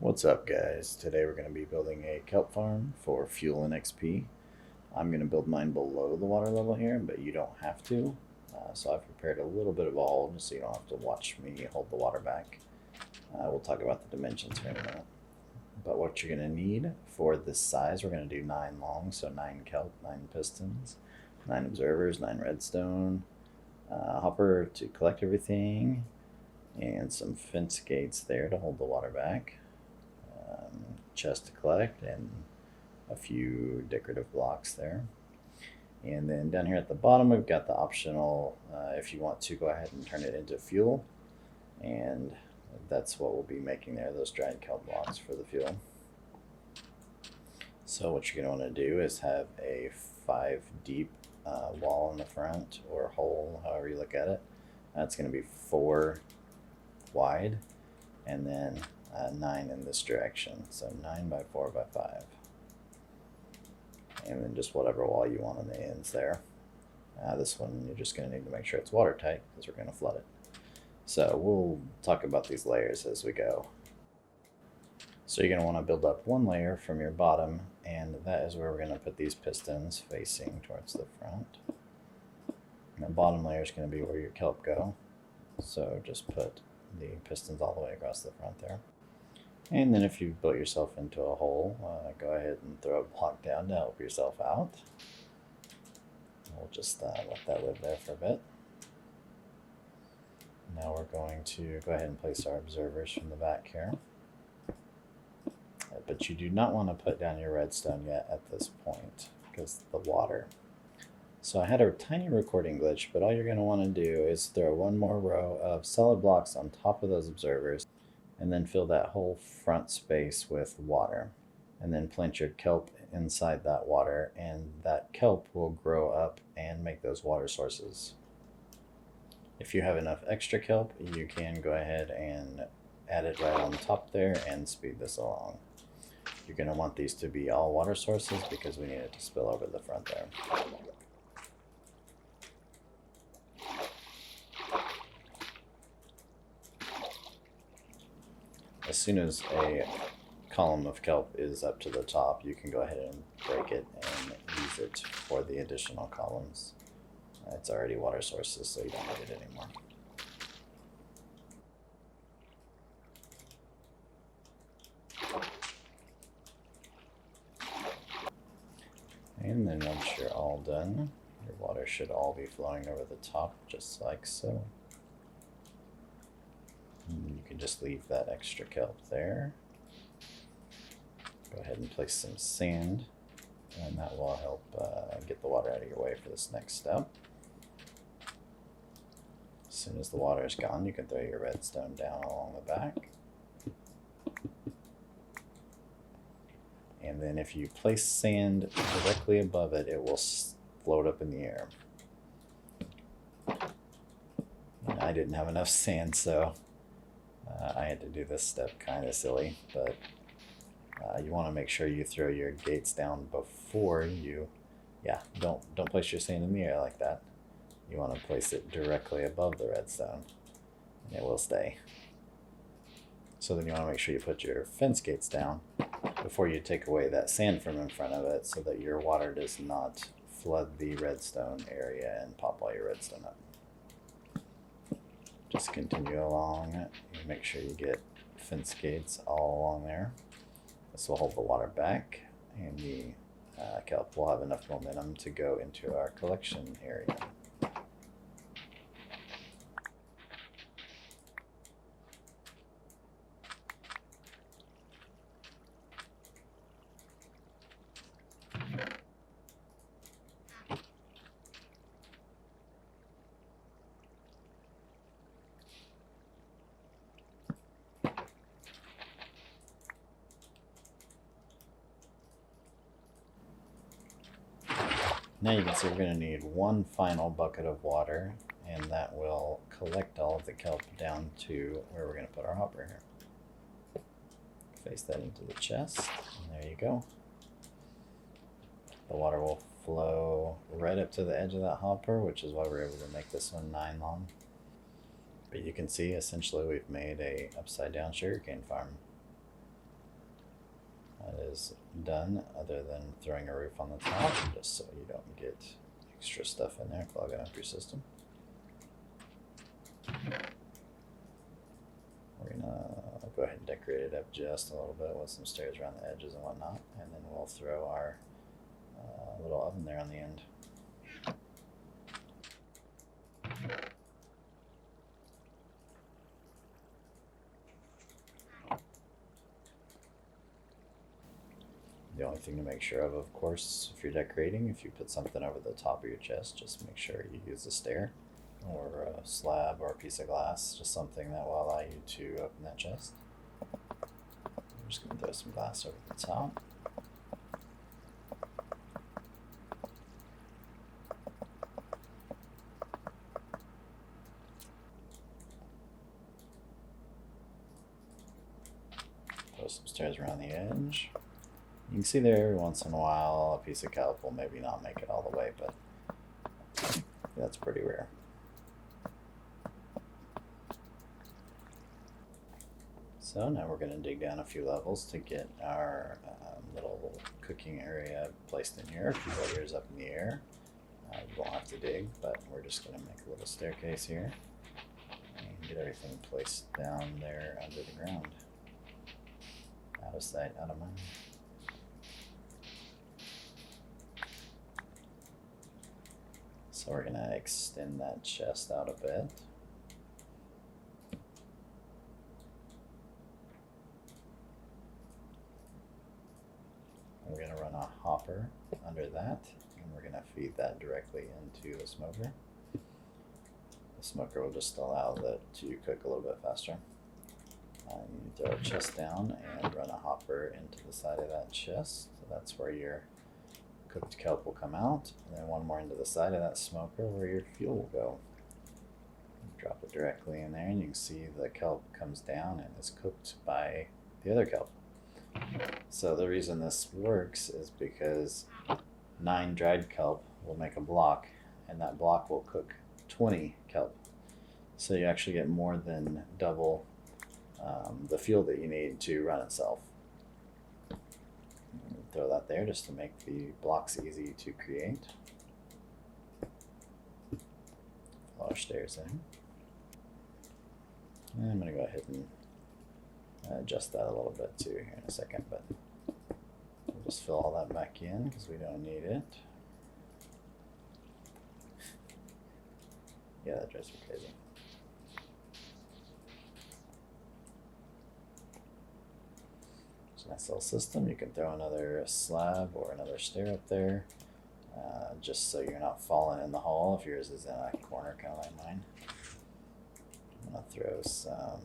What's up, guys? Today we're going to be building a kelp farm for fuel and XP. I'm going to build mine below the water level here, but you don't have to. So I've prepared a little bit of a hole just so you don't have to watch me hold the water back. We'll talk about the dimensions here in a minute. But what you're going to need for this size, we're going to do 9 long, so 9 kelp, 9 pistons, 9 observers, 9 redstone, hopper to collect everything, and some fence gates there to hold the water back. Chest to collect, and a few decorative blocks there. And then down here at the bottom we've got the optional, if you want to go ahead and turn it into fuel, and that's what we'll be making there, those dried kelp blocks for the fuel. So what you're going to want to do is have a 5 deep wall in the front, or hole, however you look at it. That's going to be 4 wide, and then 9 in this direction, so 9 by 4 by 5, and then just whatever wall you want on the ends there. This one you're just going to need to make sure it's watertight because we're going to flood it. So we'll talk about these layers as we go. So you're going to want to build up one layer from your bottom, and that is where we're going to put these pistons facing towards the front. And the bottom layer is going to be where your kelp go, so just put the pistons all the way across the front there. And then if you've built yourself into a hole, go ahead and throw a block down to help yourself out. We'll just let that live there for a bit. Now we're going to go ahead and place our observers from the back here. But you do not want to put down your redstone yet at this point because of the water. So I had a tiny recording glitch, but all you're going to want to do is throw one more row of solid blocks on top of those observers, and then fill that whole front space with water. And then plant your kelp inside that water, and that kelp will grow up and make those water sources. If you have enough extra kelp, you can go ahead and add it right on top there and speed this along. You're going to want these to be all water sources because we need it to spill over the front there. As soon as a column of kelp is up to the top, you can go ahead and break it and use it for the additional columns. It's already water sources, so you don't need it anymore. And then once you're all done, your water should all be flowing over the top, just like so. You can just leave that extra kelp there. Go ahead and place some sand, and that will help get the water out of your way for this next step. As soon as the water is gone, you can throw your redstone down along the back. And then if you place sand directly above it, it will float up in the air. And I didn't have enough sand, so I had to do this step kind of silly, but you want to make sure you throw your gates down before you, don't place your sand in the air like that. You want to place it directly above the redstone, and it will stay. So then you want to make sure you put your fence gates down before you take away that sand from in front of it so that your water does not flood the redstone area and pop all your redstone up. Just continue along, make sure you get fence gates all along there. This will hold the water back, and the kelp will have enough momentum to go into our collection area. Now you can see we're going to need one final bucket of water, and that will collect all of the kelp down to where we're going to put our hopper here. Face that into the chest, and there you go. The water will flow right up to the edge of that hopper, which is why we're able to make this one 9 long. But you can see essentially we've made a upside down sugarcane farm. That is done, other than throwing a roof on the top, just so you don't get extra stuff in there clogging up your system. We're gonna go ahead and decorate it up just a little bit with some stairs around the edges and whatnot, and then we'll throw our little oven there on the end. The only thing to make sure of course, if you're decorating, if you put something over the top of your chest, just make sure you use a stair or a slab or a piece of glass, just something that will allow you to open that chest. I'm just going to throw some glass over the top. Throw some stairs around the edge. You can see there every once in a while a piece of kelp will maybe not make it all the way, but that's pretty rare. So now we're going to dig down a few levels to get our little cooking area placed in here. A few layers up in the air. You won't have to dig, but we're just going to make a little staircase here and get everything placed down there under the ground. Out of sight, out of mind. So we're going to extend that chest out a bit. We're going to run a hopper under that, and we're going to feed that directly into the smoker. The smoker will just allow that to cook a little bit faster. You throw a chest down and run a hopper into the side of that chest. So that's where your cooked kelp will come out, and then one more into the side of that smoker where your fuel will go. Drop it directly in there, and you can see the kelp comes down and is cooked by the other kelp. So the reason this works is because 9 dried kelp will make a block, and that block will cook 20 kelp. So you actually get more than double the fuel that you need to run itself. Throw that there just to make the blocks easy to create. Follow our stairs in. And I'm going to go ahead and adjust that a little bit too here in a second, but we'll just fill all that back in because we don't need it. Yeah, that drives me crazy. It's a nice little system. You can throw another slab or another stair up there, just so you're not falling in the hole if yours is in a corner kind of like mine. I'm going to throw some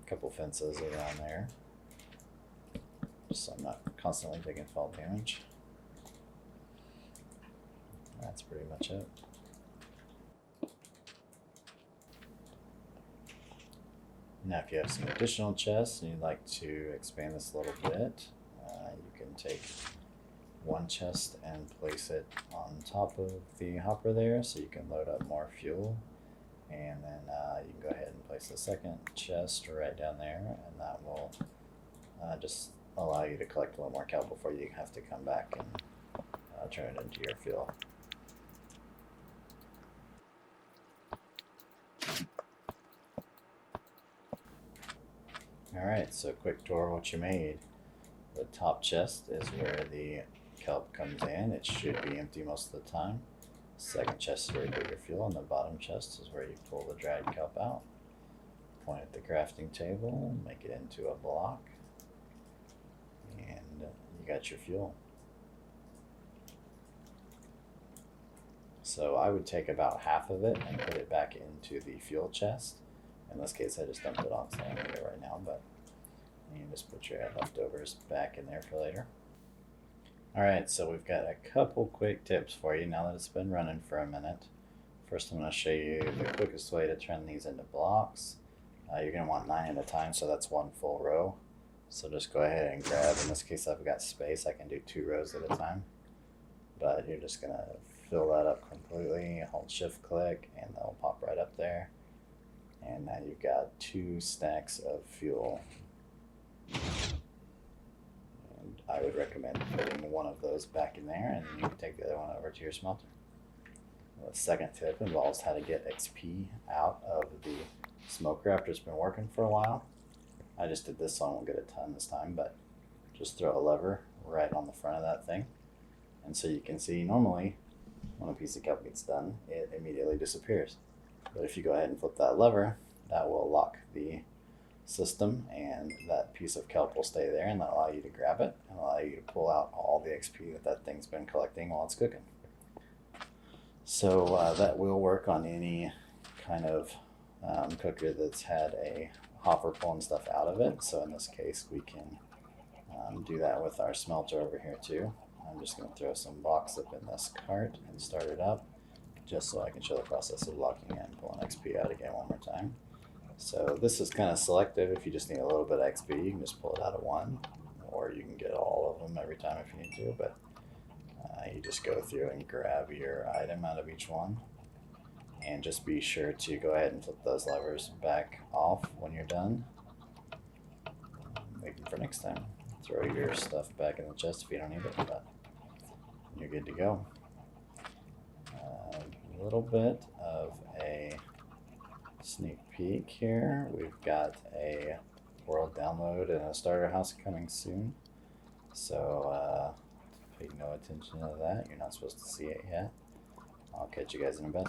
couple fences around there, just so I'm not constantly taking fall damage. That's pretty much it. Now if you have some additional chests and you'd like to expand this a little bit, you can take one chest and place it on top of the hopper there so you can load up more fuel. And then you can go ahead and place the second chest right down there, and that will just allow you to collect a little more kelp before you have to come back and turn it into your fuel. Alright, so quick tour of what you made. The top chest is where the kelp comes in. It should be empty most of the time. Second chest is where you put your fuel, and the bottom chest is where you pull the dried kelp out. Point at the crafting table, make it into a block, and you got your fuel. So I would take about half of it and put it back into the fuel chest. In this case I just dumped it on, so I don't need it right now, but you can just put your leftovers back in there for later. Alright, so we've got a couple quick tips for you now that it's been running for a minute. First I'm going to show you the quickest way to turn these into blocks. You're going to want 9 at a time, so that's one full row. So just go ahead and grab, in this case I've got space, I can do 2 rows at a time. But you're just going to fill that up completely, hold shift click, and they'll pop right up there. And now you've got 2 stacks of fuel. I would recommend putting one of those back in there, and then you can take the other one over to your smelter. The second tip involves how to get XP out of the smoker after it's been working for a while. I just did this so I won't get a ton this time, but just throw a lever right on the front of that thing. And so you can see normally when a piece of kelp gets done, it immediately disappears. But if you go ahead and flip that lever, that will lock the system, and that piece of kelp will stay there and allow you to grab it and allow you to pull out all the XP that thing's been collecting while it's cooking. So that will work on any kind of cooker that's had a hopper pulling stuff out of it. So in this case, we can do that with our smelter over here too. I'm just going to throw some blocks up in this cart and start it up, just so I can show the process of locking in and pulling XP out again one more time. So this is kind of selective. If you just need a little bit of XP, you can just pull it out of one, or you can get all of them every time if you need to, but you just go through and grab your item out of each one. And just be sure to go ahead and flip those levers back off when you're done. Wait for next time. Throw your stuff back in the chest if you don't need it, but you're good to go. A little bit of a sneak peek here. We've got a world download and a starter house coming soon. So pay no attention to that. You're not supposed to see it yet. I'll catch you guys in a bit.